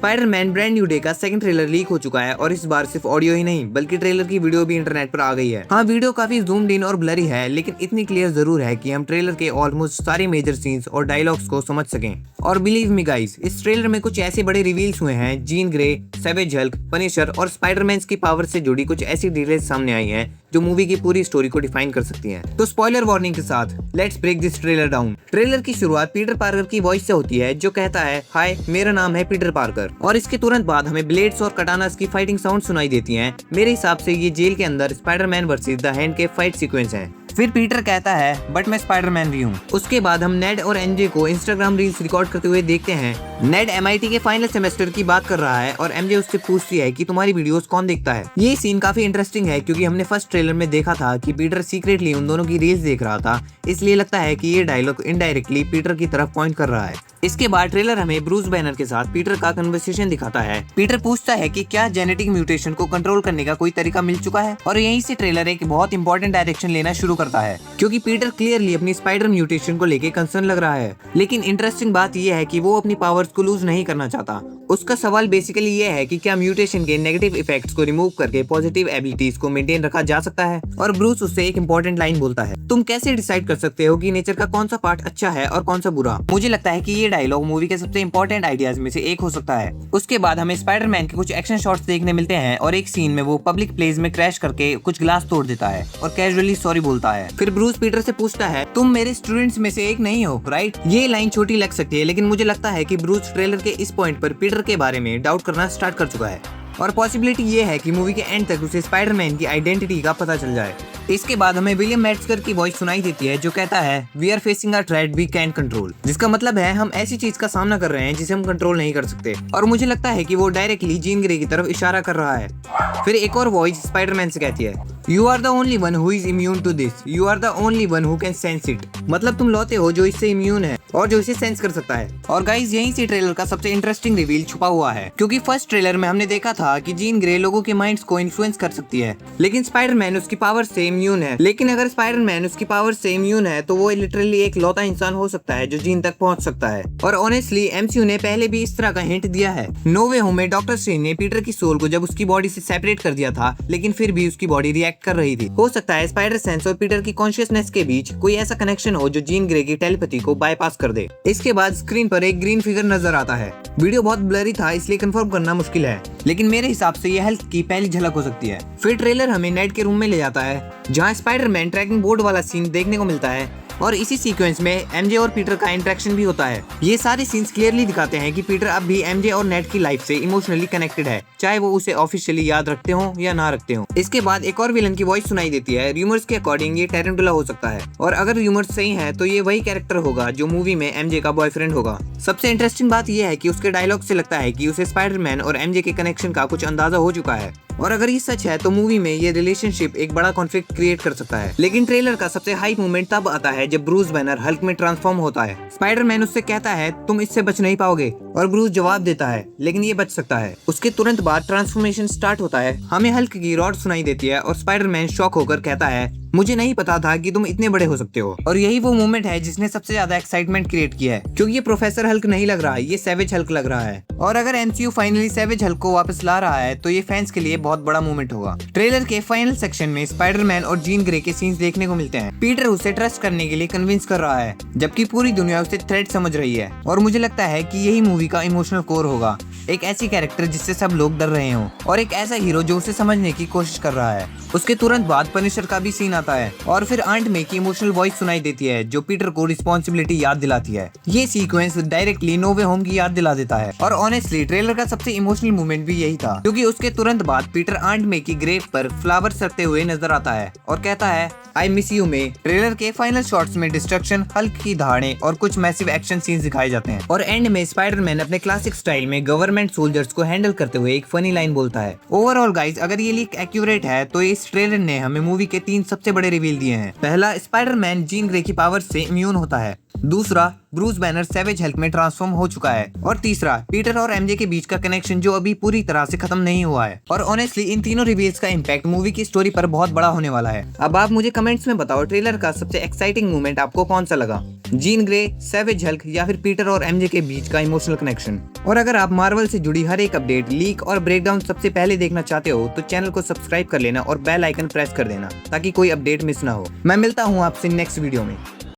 Spiderman brand new day का second trailer leak हो चुका है और इस बार सिर्फ ऑडियो ही नहीं बल्कि ट्रेलर की वीडियो भी इंटरनेट पर आ गई है। हाँ, वीडियो काफी जूम्ड इन और ब्लरी है, लेकिन इतनी क्लियर जरूर है कि हम ट्रेलर के ऑलमोस्ट सारे मेजर सीन्स और डायलॉग्स को समझ सकें। और बिलीव मी गाइस, इस ट्रेलर में कुछ ऐसे बड़े रिवील्स हुए हैं, Jean Grey, savage Hulk, Punisher और स्पाइडरमैन की पावर से जुड़ी कुछ ऐसी डिटेल्स सामने आई हैं जो मूवी की पूरी स्टोरी को डिफाइन कर सकती हैं। तो स्पॉइलर वार्निंग के साथ let's break this trailer down. Trailer की शुरुआत पीटर पार्कर की वॉइस से होती है जो कहता है, हाय मेरा नाम है पीटर पार्कर, और इसके तुरंत बाद हमें ब्लेड्स और कटानास की फाइटिंग साउंड सुनाई देती हैं। मेरे हिसाब से ये जेल के अंदर स्पाइडरमैन वर्सेस द हैंड के फाइट सीक्वेंस हैं। फिर पीटर कहता है, बट मैं स्पाइडरमैन भी हूँ। उसके बाद हम नेड और एमजे को इंस्टाग्राम रील्स रिकॉर्ड करते हुए देखते हैं। नेड MIT के फाइनल सेमेस्टर की बात कर रहा है और एमजे उससे पूछती है कि तुम्हारी वीडियोस कौन देखता है। ये सीन काफी इंटरेस्टिंग है क्योंकि हमने फर्स्ट ट्रेलर में देखा था कि पीटर सीक्रेटली उन दोनों की रील्स देख रहा था, इसलिए लगता है कि ये डायलॉग इनडायरेक्टली पीटर की तरफ पॉइंट कर रहा है। इसके बाद ट्रेलर हमें ब्रूस बैनर के साथ पीटर का कन्वर्सेशन दिखाता है। पीटर पूछता है कि क्या जेनेटिक म्यूटेशन को कंट्रोल करने का कोई तरीका मिल चुका है, और यहीं से ट्रेलर एक बहुत इंपॉर्टेंट डायरेक्शन लेना शुरू करता है क्योंकि पीटर क्लियरली अपनी स्पाइडर म्यूटेशन को लेके कंसर्न लग रहा है। लेकिन इंटरेस्टिंग बात यह है कि वो अपनी पावर्स को लूज नहीं करना चाहता। उसका सवाल बेसिकली ये है कि क्या म्यूटेशन के नेगेटिव इफेक्ट्स को रिमूव करके पॉजिटिव एबिलिटीज को मेंटेन रखा जा सकता है। और ब्रूस उससे एक इंपॉर्टेंट लाइन बोलता है, तुम कैसे डिसाइड कर सकते हो कि नेचर का कौन सा पार्ट अच्छा है और कौन सा बुरा। मुझे लगता है कि ये डायलॉग मूवी के सबसे इंपॉर्टेंट आइडियाज में से एक हो सकता है। उसके बाद हमें स्पाइडरमैन के कुछ एक्शन शॉट्स देखने मिलते हैं और एक सीन में वो पब्लिक प्लेस में क्रैश करके कुछ ग्लास तोड़ देता है और कैजुअली सॉरी बोलता है। फिर ब्रूस पीटर से पूछता है, तुम मेरे स्टूडेंट्स में से एक नहीं हो, राइट। ये लाइन छोटी लग सकती है, लेकिन मुझे लगता है कि ब्रूस ट्रेलर के इस पॉइंट पर पीटर के बारे में डाउट करना स्टार्ट कर चुका है और पॉसिबिलिटी ये है कि मूवी के एंड तक उसे स्पाइडरमैन की आइडेंटिटी का पता चल जाए। इसके बाद हमें विलियम मैट्सकर की वॉइस सुनाई देती है जो कहता है, we are facing a threat we can control, जिसका मतलब है हम ऐसी चीज का सामना कर रहे हैं जिसे हम कंट्रोल नहीं कर सकते। और मुझे लगता है कि वो डायरेक्टली जीन ग्रे की तरफ इशारा कर रहा है। फिर एक और वॉइस स्पाइडरमैन से कहती है, you are the only one who is immune to this, you are the only one who can sense it, मतलब तुम लौते हो जो इससे इम्यून है और जो इसे सेंस कर सकता है। और गाइस, यहीं से ट्रेलर का सबसे इंटरेस्टिंग रिवील छुपा हुआ है क्योंकि फर्स्ट ट्रेलर में हमने देखा था कि जीन ग्रे लोगों के माइंड्स को इन्फ्लुएंस कर सकती है, लेकिन स्पाइडरमैन उसकी पावर से इम्यून है। लेकिन अगर स्पाइडरमैन उसकी पावर से इम्यून है तो वो लिटरली एक लौता इंसान हो सकता है जो जीन तक पहुंच सकता है। और ऑनेस्टली MCU ने पहले भी इस तरह का हिंट दिया है। नो वे होम में डॉक्टर स्ट्रेंज ने पीटर की सोल को जब उसकी बॉडी से सेपरेट कर दिया था, लेकिन फिर भी उसकी बॉडी रिएक्ट कर रही थी। हो सकता है स्पाइडर सेंस और पीटर की कॉन्शियसनेस के बीच कोई ऐसा कनेक्शन हो जो जीन ग्रे की टेलीपैथी को बाईपास कर दे। इसके बाद स्क्रीन पर एक ग्रीन फिगर नजर आता है। वीडियो बहुत ब्लरी था इसलिए कंफर्म करना मुश्किल है, लेकिन मेरे हिसाब से यह हल्क की पहली झलक हो सकती है। फिर ट्रेलर हमें नेड के रूम में ले जाता है जहां स्पाइडरमैन ट्रैकिंग बोर्ड वाला सीन देखने को मिलता है और इसी सीक्वेंस में MJ और पीटर का इंटरेक्शन भी होता है। ये सारे सीन्स क्लियरली दिखाते हैं कि पीटर अब भी MJ और नेड की लाइफ से इमोशनली कनेक्टेड है, चाहे वो उसे ऑफिशियली याद रखते हो या ना रखते हो। इसके बाद एक और विलन की वॉइस सुनाई देती है। रूमर्स के अकॉर्डिंग ये टेरेंटुला हो सकता है, और अगर रूमर्स सही है तो ये वही कैरेक्टर होगा जो मूवी में MJ का बॉयफ्रेंड होगा। सबसे इंटरेस्टिंग बात यह है कि उसके डायलॉग से लगता है कि उसे स्पाइडरमैन और MJ के कनेक्शन का कुछ अंदाजा हो चुका है, और अगर ये सच है तो मूवी में ये रिलेशनशिप एक बड़ा कॉन्फ्लिक्ट क्रिएट कर सकता है। लेकिन ट्रेलर का सबसे हाई मोमेंट तब आता है जब ब्रूस बैनर हल्क में ट्रांसफॉर्म होता है। स्पाइडरमैन उससे कहता है, तुम इससे बच नहीं पाओगे, और ब्रूस जवाब देता है, लेकिन ये बच सकता है। उसके तुरंत बाद ट्रांसफॉर्मेशन स्टार्ट होता है। हमें हल्क की रॉड सुनाई देती है और स्पाइडरमैन शॉक होकर कहता है, मुझे नहीं पता था कि तुम इतने बड़े हो सकते हो। और यही वो मोमेंट है जिसने सबसे ज्यादा एक्साइटमेंट क्रिएट किया है क्योंकि ये प्रोफेसर हल्क नहीं लग रहा है, ये सैवेज हल्क लग रहा है। और अगर MCU फाइनली सैवेज हल्क को वापस ला रहा है तो ये फैंस के लिए बहुत बड़ा मोमेंट होगा। ट्रेलर के फाइनल सेक्शन में स्पाइडरमैन और जीन ग्रे के सीन्स देखने को मिलते हैं। पीटर उसे ट्रस्ट करने के लिए कन्विंस कर रहा है जबकि पूरी दुनिया उसे थ्रेट समझ रही है। और मुझे लगता है कि यही मूवी का इमोशनल कोर होगा, एक ऐसी कैरेक्टर जिससे सब लोग डर रहे हो और एक ऐसा हीरो जो उसे समझने की कोशिश कर रहा है। उसके तुरंत बाद पनिशर का भी सीन आता है और फिर आंट मे की इमोशनल वॉइस सुनाई देती है जो पीटर को रिस्पॉन्सिबिलिटी याद दिलाती है। ये सीक्वेंस डायरेक्टली नो वे होम की याद दिला देता है। और ऑनेस्टली ट्रेलर का सबसे इमोशनल मोमेंट भी यही था क्योंकि उसके तुरंत बाद पीटर आंट मे की ग्रेव पर फ्लावर सरते हुए नजर आता है और कहता है, आई मिस यू में। ट्रेलर के फाइनल शॉट्स में डिस्ट्रक्शन, हल्क की दहाड़ें और कुछ मैसिव एक्शन सीन्स दिखाए जाते हैं। और एंड में स्पाइडरमैन अपने क्लासिक स्टाइल में गवर्नमेंट सोल्जर्स को हैंडल करते हुए एक फनी लाइन बोलता है। ओवरऑल गाइस, अगर ये लीक एक्यूरेट है तो इस ट्रेलर ने हमें मूवी के 3 सबसे बड़े रिवील दिए हैं। पहला, स्पाइडरमैन जीन ग्रे की पावर से इम्यून होता है। दूसरा, ब्रूस बैनर सैवेज हल्क में ट्रांसफॉर्म हो चुका है। और तीसरा, पीटर और एमजे के बीच का कनेक्शन जो अभी पूरी तरह से खत्म नहीं हुआ है। और ऑनेस्टली इन तीनों रिवील्स का इम्पैक्ट मूवी की स्टोरी पर बहुत बड़ा होने वाला है। अब आप मुझे कमेंट्स में बताओ ट्रेलर का सबसे एक्साइटिंग मोमेंट आपको कौन सा लगा, जीन ग्रे, सैवेज हल्क या फिर पीटर और एमजे के बीच का इमोशनल कनेक्शन। और अगर आप मार्वल से जुड़ी हर एक अपडेट, लीक और ब्रेकडाउन सबसे पहले देखना चाहते हो तो चैनल को सब्सक्राइब कर लेना और बेल आइकन प्रेस कर देना ताकि कोई अपडेट मिस ना हो। मैं मिलता हूँ आपसे नेक्स्ट वीडियो में।